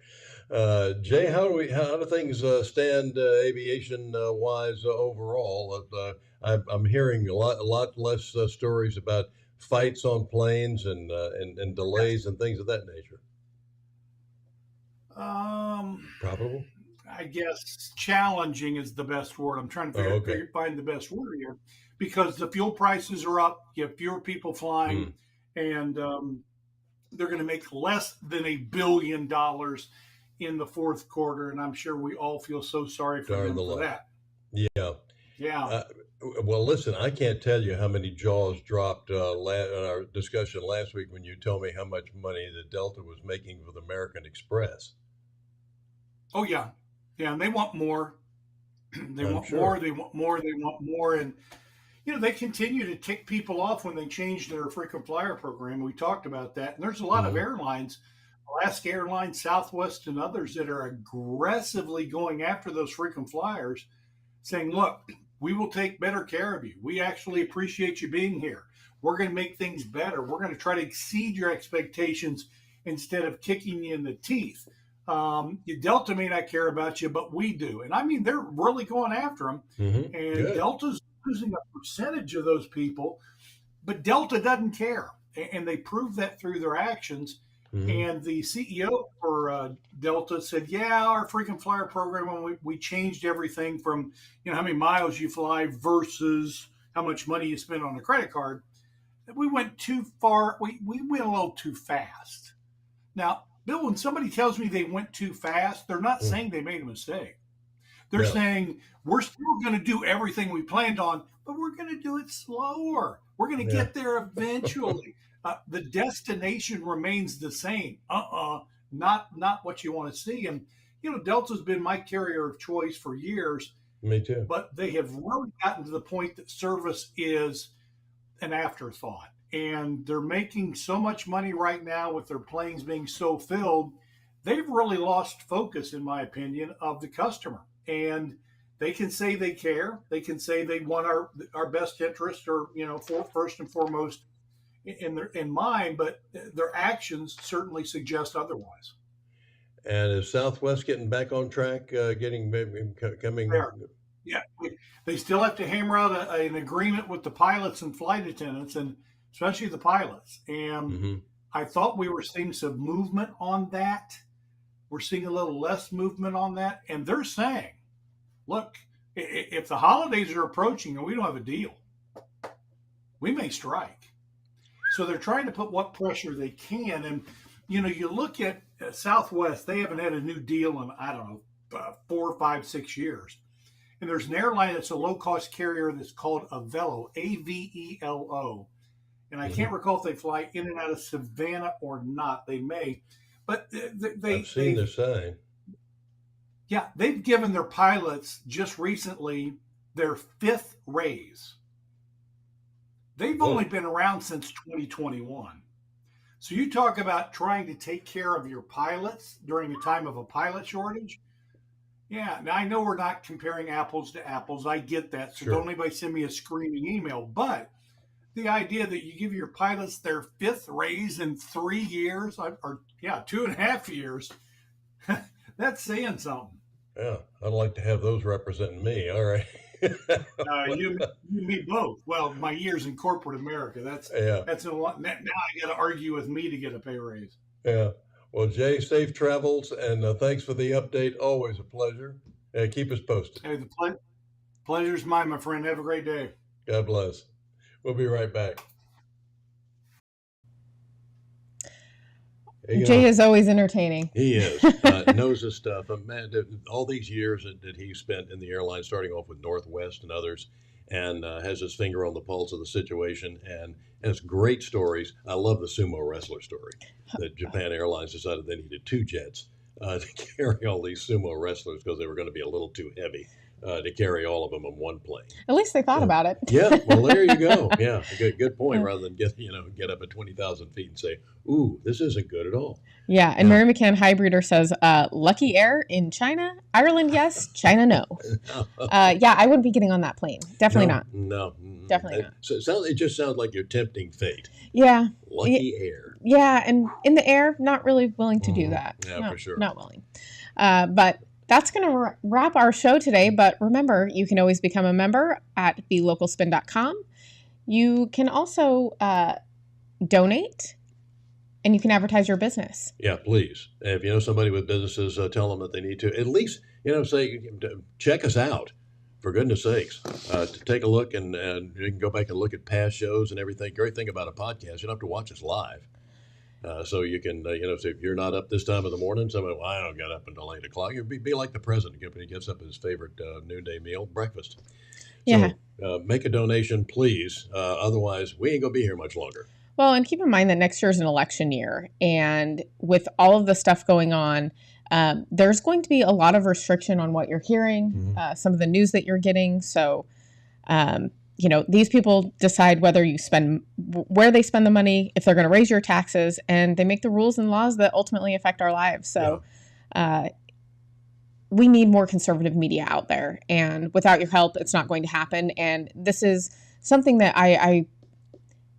Jay, how do things stand aviation wise overall? I'm hearing a lot less stories about fights on planes and delays and things of that nature. Probable. I guess challenging is the best word. I'm trying to find the best word here, because the fuel prices are up. You have fewer people flying, and they're going to make less than $1 billion in the fourth quarter, and I'm sure we all feel so sorry for them for that. Yeah. Well, listen, I can't tell you how many jaws dropped in our discussion last week when you told me how much money that Delta was making with American Express. Oh, yeah. Yeah, and they want more. They want more, they want more. And, they continue to tick people off when they change their frequent flyer program. We talked about that. And there's a lot of airlines, Alaska Airlines, Southwest, and others that are aggressively going after those frequent flyers, saying, look, we will take better care of you. We actually appreciate you being here. We're going to make things better. We're going to try to exceed your expectations instead of kicking you in the teeth. Delta may not care about you, but we do. And I mean, they're really going after them. And good. Delta's losing a percentage of those people, but Delta doesn't care. And they prove that through their actions. And the CEO for Delta said, our frequent flyer program, when we changed everything from, how many miles you fly versus how much money you spend on a credit card, we went too far. We went a little too fast. Now, Bill, when somebody tells me they went too fast, they're not saying they made a mistake. They're saying, we're still going to do everything we planned on, but we're going to do it slower. We're going to get there eventually. The destination remains the same. Not what you want to see. And, Delta's been my carrier of choice for years. Me too. But they have really gotten to the point that service is an afterthought. And they're making so much money right now with their planes being so filled. They've really lost focus, in my opinion, of the customer. And they can say they care. They can say they want our best interest, or, first and foremost in mind, but their actions certainly suggest otherwise. And is Southwest getting back on track, coming? There. Yeah, they still have to hammer out an agreement with the pilots and flight attendants, and especially the pilots. And I thought we were seeing some movement on that. We're seeing a little less movement on that. And they're saying, look, if the holidays are approaching and we don't have a deal, we may strike. So they're trying to put what pressure they can. And, you look at Southwest, they haven't had a new deal in, 4, 5, 6 years. And there's an airline that's a low-cost carrier that's called Avelo, Avelo. And I can't recall if they fly in and out of Savannah or not. They may. But I've seen the sign. Yeah, they've given their pilots just recently their 5th raise. They've only been around since 2021. So you talk about trying to take care of your pilots during a time of a pilot shortage. Yeah, now I know we're not comparing apples to apples. I get that. So don't anybody send me a screaming email. But the idea that you give your pilots their 5th raise in 3 years, 2.5 years, that's saying something. Yeah, I'd like to have those representing me. All right. You me both. Well, my years in corporate America, that's a lot. Now I got to argue with me to get a pay raise. Yeah. Well, Jay, safe travels, and thanks for the update. Always a pleasure. Keep us posted. Hey, the pleasure's mine, my friend. Have a great day. God bless. We'll be right back. Jay is always entertaining. He is. Knows his stuff. Man, all these years that he spent in the airline, starting off with Northwest and others, and has his finger on the pulse of the situation and has great stories. I love the sumo wrestler story that Japan Airlines decided they needed 2 jets to carry all these sumo wrestlers because they were going to be a little too heavy to carry all of them on one plane. At least they thought about it. Yeah, well, there you go. Yeah, good point. Rather than get up at 20,000 feet and say, "Ooh, this isn't good at all." Yeah, and Mary McCann Highbreeder says, "Lucky Air in China, Ireland, yes, China, no." Yeah, I wouldn't be getting on that plane. Definitely not. No, definitely not. So it just sounds like you're tempting fate. Yeah, Lucky Air. Yeah, and in the air, not really willing to do that. Yeah, no, for sure. Not willing. But that's going to wrap our show today. But remember, you can always become a member at thelocalspin.com. You can also donate, and you can advertise your business. Yeah, please. If you know somebody with businesses, tell them that they need to at least, say, check us out. For goodness sakes, to take a look and you can go back and look at past shows and everything. Great thing about a podcast, you don't have to watch us live. So you can, so if you're not up this time of the morning, somebody, well, I don't get up until 8 o'clock. You'd be like the president when he gets up his favorite noonday meal, breakfast. Yeah. So make a donation, please. Otherwise, we ain't going to be here much longer. Well, and keep in mind that next year is an election year. And with all of the stuff going on, there's going to be a lot of restriction on what you're hearing, some of the news that you're getting. So, these people decide where they spend the money, if they're going to raise your taxes, and they make the rules and laws that ultimately affect our lives. So, we need more conservative media out there. And without your help, it's not going to happen. And this is something that I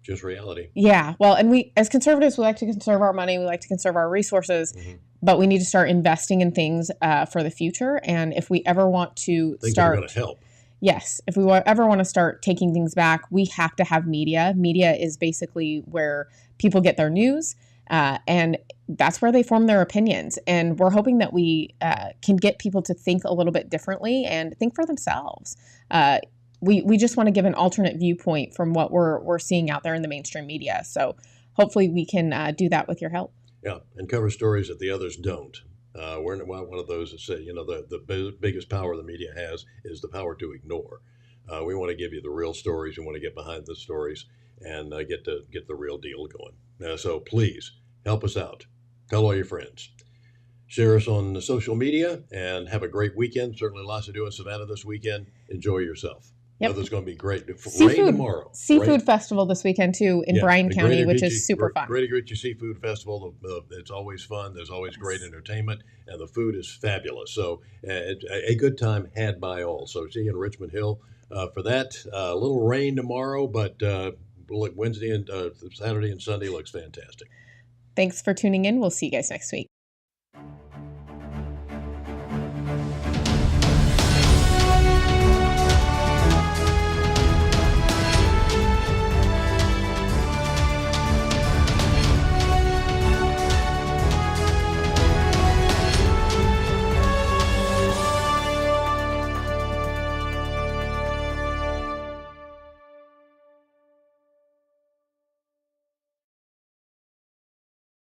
just reality. Yeah. Well, and we, as conservatives, we like to conserve our money. We like to conserve our resources, but we need to start investing in things for the future. And if we ever want to things that are going to help. Yes. If we ever want to start taking things back, we have to have media. Media is basically where people get their news, and that's where they form their opinions. And we're hoping that we can get people to think a little bit differently and think for themselves. We just want to give an alternate viewpoint from what we're seeing out there in the mainstream media. So hopefully we can do that with your help. Yeah, and cover stories that the others don't. We're not one of those that say, the biggest power the media has is the power to ignore. We want to give you the real stories. We want to get behind the stories and get the real deal going. So please help us out. Tell all your friends. Share us on the social media and have a great weekend. Certainly lots to do in Savannah this weekend. Enjoy yourself. Yep. Weather's going to be great. Seafood, rain tomorrow. Seafood Festival this weekend, too, in Bryan County, which is super fun. Great Agreed Seafood Festival. It's always fun. There's always great entertainment, and the food is fabulous. So a good time had by all. So see you in Richmond Hill for that. A little rain tomorrow, but Wednesday and Saturday and Sunday looks fantastic. Thanks for tuning in. We'll see you guys next week.